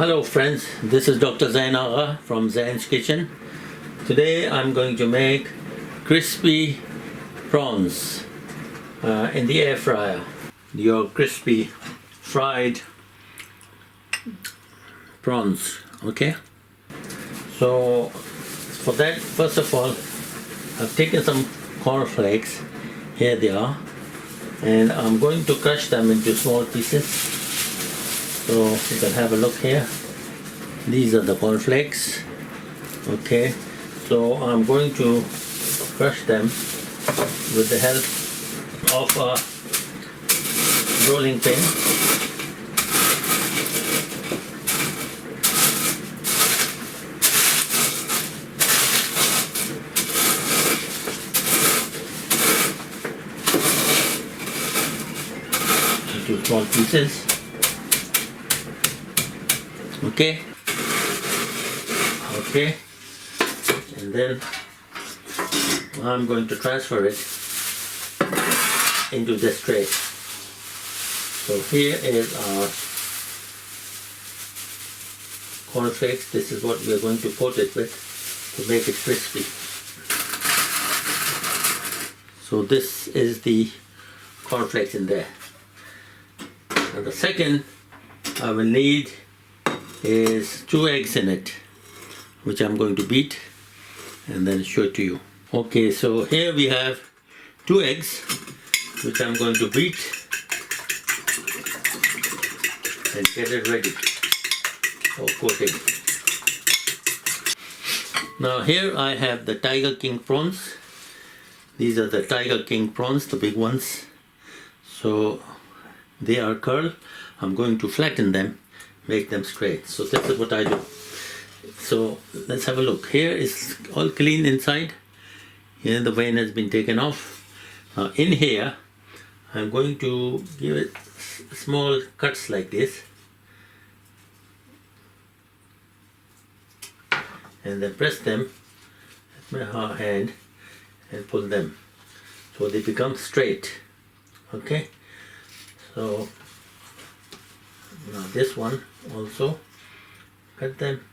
Hello friends, this is Dr. Zain Agha from Zain's Kitchen. Today I'm going to make crispy prawns in the air fryer. Your crispy fried prawns, okay? So for that, first of all, I've taken some cornflakes. Here they are. And I'm going to crush them into small pieces. So you can have a look here. These are the cornflakes. Okay, so I'm going to crush them with the help of a rolling pin. Into small pieces. Okay, and then I'm going to transfer it into this tray. So here is our cornflakes. This is what we are going to coat it with to make it crispy. So this is the cornflakes in there. And the second I will need is 2 eggs in it, which I'm going to beat and then show it to you. Okay, so here we have 2 eggs which I'm going to beat and get it ready for coating. Now here I have the Tiger King prawns. These are the Tiger King prawns, the big ones. So they are curled. I'm going to flatten them, make them straight. So this is what I do. So let's have a look. Here is all clean inside. Here the vein has been taken off. Now in here I'm going to give it small cuts like this and then press them with my hand and pull them so they become straight. Okay, so now this one also, cut them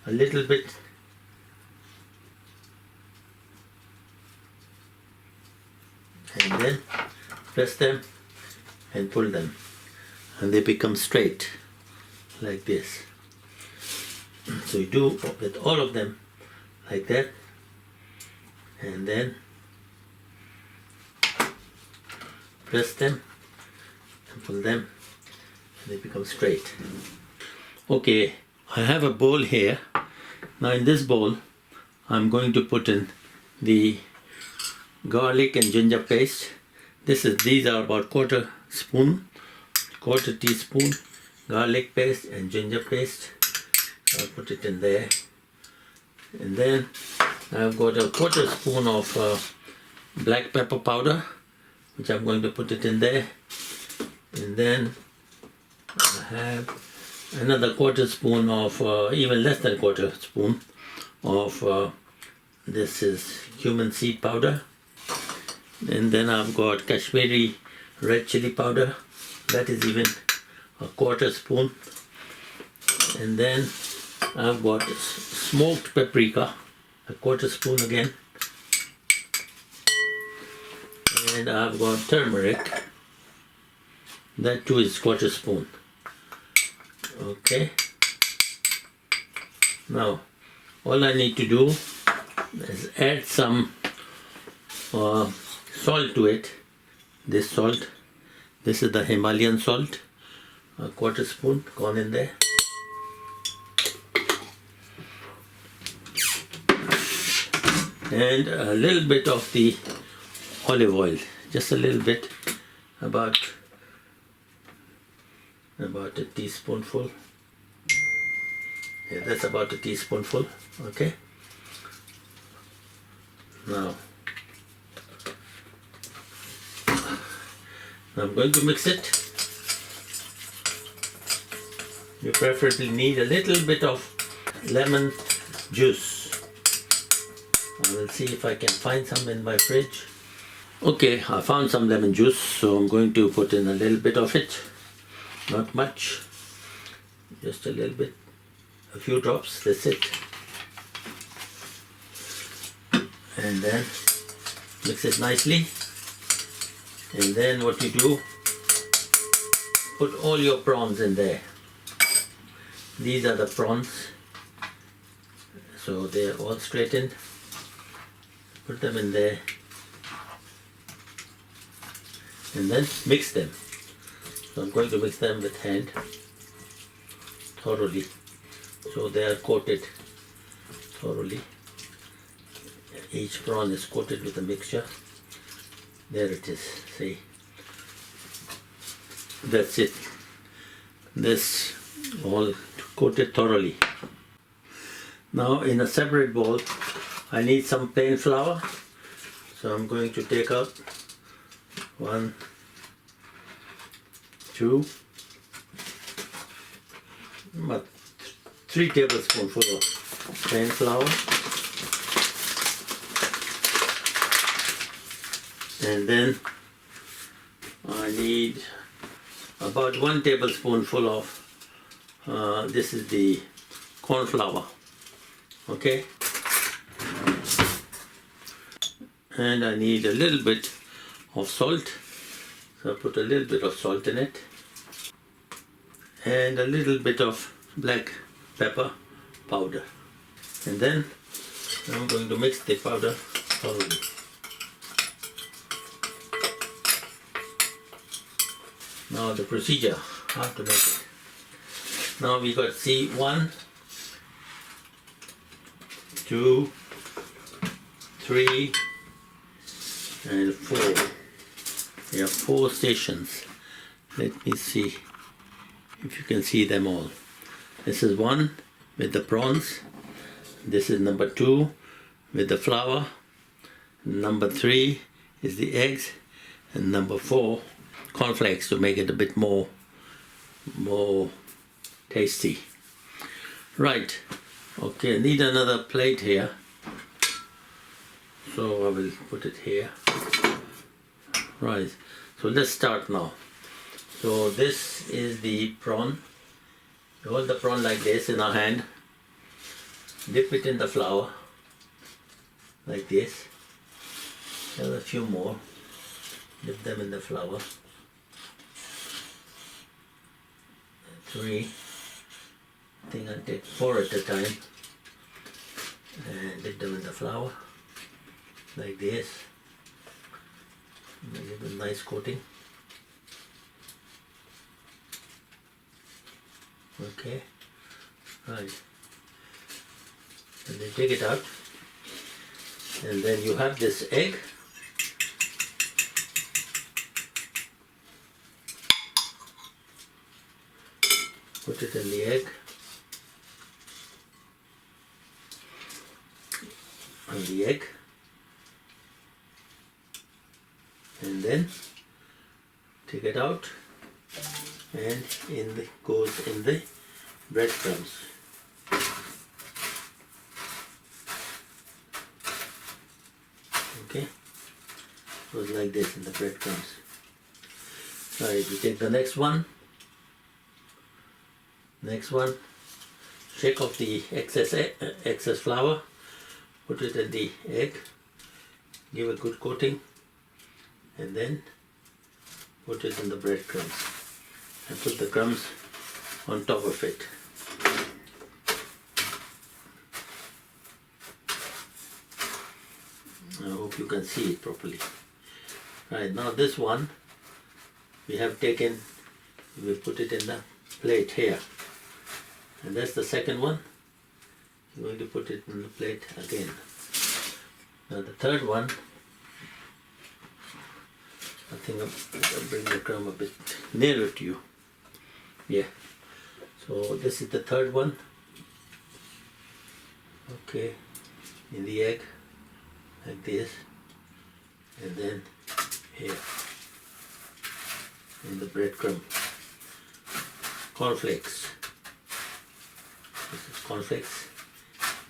a little bit and then press them and pull them and they become straight like this. So you do with all of them like that and then press them and pull them. They become straight. Okay, I have a bowl here. Now in this bowl I'm going to put in the garlic and ginger paste. These are about quarter teaspoon garlic paste and ginger paste. I'll put it in there. And then I've got a quarter spoon of black pepper powder, which I'm going to put it in there. And then I have another quarter spoon of, even less than quarter spoon of, this is cumin seed powder. And then I've got Kashmiri red chili powder, that is even a quarter spoon. And then I've got smoked paprika, a quarter spoon again. And I've got turmeric, that too is quarter spoon. Okay, now all I need to do is add some salt to it. This salt, this is the Himalayan salt, a quarter spoon gone in there. And a little bit of the olive oil, just a little bit, about a teaspoonful. Yeah, that's about a teaspoonful. Okay, now I'm going to mix it. You preferably need a little bit of lemon juice. I will see if I can find some in my fridge. Okay, I found some lemon juice, so I'm going to put in a little bit of it, not much. Just a little bit, a few drops, that's it. And then mix it nicely. And then what you do, put all your prawns in there. These are the prawns. So they're all straightened. Put them in there. And then mix them. So I'm going to mix them with hand thoroughly. So they are coated thoroughly. Each prawn is coated with a mixture. There it is, see. That's it. This all coated thoroughly. Now in a separate bowl, I need some plain flour. So I'm going to take out 1, 2, about 3 tablespoonfuls of plain flour. And then I need about 1 tablespoonful of this is the corn flour, okay? And I need a little bit of salt, so I put a little bit of salt in it, and a little bit of black pepper powder. And then I'm going to mix the powder thoroughly. Now the procedure, how to make it. Now we got C 1, 2, 3, and 4. We have 4 stations. Let me see if you can see them all. This is 1 with the prawns. This is number 2 with the flour. Number 3 is the eggs. And number 4, cornflakes to make it a bit more tasty. Right, okay, need another plate here. So I will put it here. Right, so let's start now. So this is the prawn. We hold the prawn like this in our hand. Dip it in the flour like this. There are a few more. Dip them in the flour. 3. I think I'll take 4 at a time. And dip them in the flour like this. Give a nice coating. Okay, right. And then take it out. And then you have this egg. Put it in the egg. On the egg. And then take it out, and goes in the breadcrumbs. Okay, goes like this in the breadcrumbs. Right, we take the next one. Next one, shake off the excess flour, put it in the egg, give a good coating, and then put it in the breadcrumbs and put the crumbs on top of it. I hope you can see it properly. Right, now this one we have taken, we will put it in the plate here. And that's the second one. I'm going to put it in the plate again. Now the third one, I think I'll bring the crumb a bit nearer to you. Yeah. So this is the third one. Okay. In the egg, like this. And then here. In the breadcrumb. Cornflakes. This is cornflakes.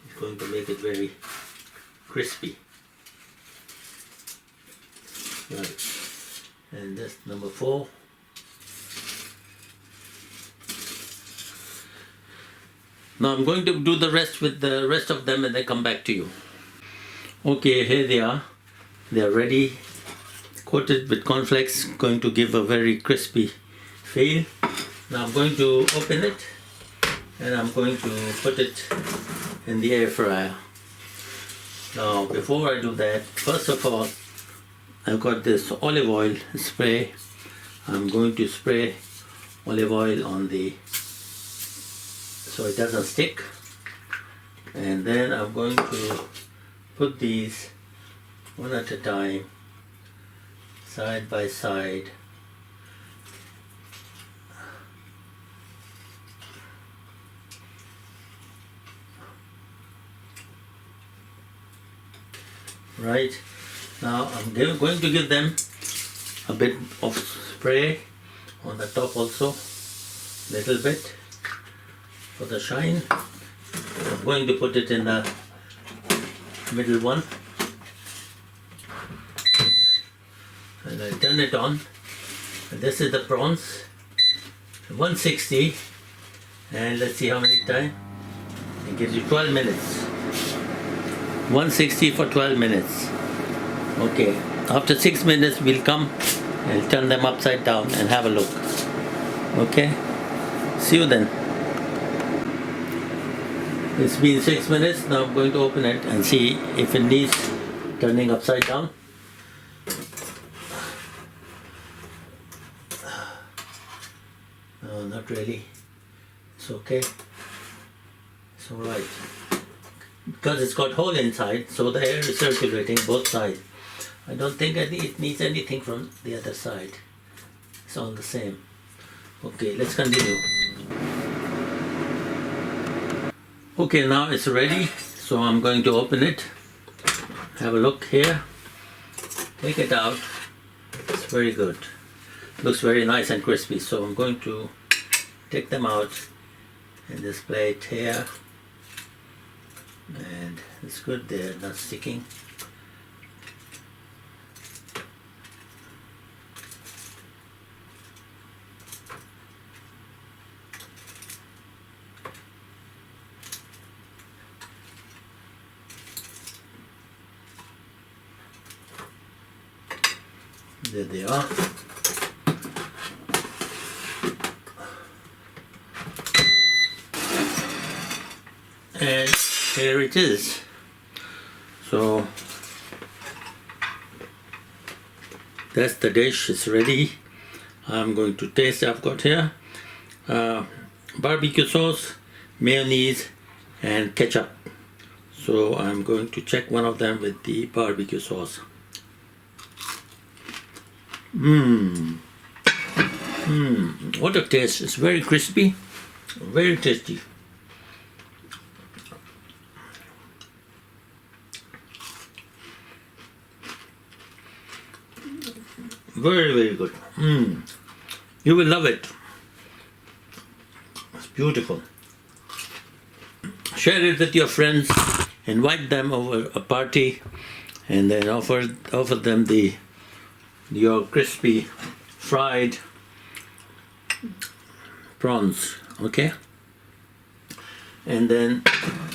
It's going to make it very crispy. Right. And that's number 4. Now I'm going to do the rest with the rest of them and then come back to you. Okay, here they are. They are ready, coated with cornflakes, going to give a very crispy feel. Now I'm going to open it and I'm going to put it in the air fryer. Now before I do that, first of all, I've got this olive oil spray. I'm going to spray olive oil on the, so it doesn't stick. And then I'm going to put these one at a time, side by side. Right, now I'm going to give them a bit of spray on the top also, little bit for the shine. I'm going to put it in the middle one and I turn it on. And this is the prawns, 160, and let's see how many times. It gives you 12 minutes. 160 for 12 minutes. Okay, after 6 minutes we'll come and turn them upside down and have a look. Okay, see you then. It's been 6 minutes. Now I'm going to open it and see if it needs turning upside down. No, not really. It's okay. It's alright. Because it's got hole inside, so the air is circulating both sides. I don't think it needs anything from the other side. It's all the same. Okay, let's continue. Okay, now it's ready, so I'm going to open it. Have a look here. Take it out. It's very good. Looks very nice and crispy, so I'm going to take them out and display it here. And it's good, they're not sticking. There they are. And here it is. So that's the dish. It's ready. I'm going to taste. I've got here barbecue sauce, mayonnaise and ketchup. So I'm going to check one of them with the barbecue sauce. What a taste. It's very crispy, very tasty. Very, very good. You will love it. It's beautiful. Share it with your friends, invite them over a party, and then offer them your crispy fried prawns. Okay, and then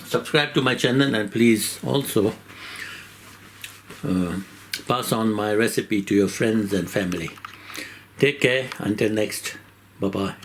subscribe to my channel, and please also pass on my recipe to your friends and family. Take care. Until next. Bye bye.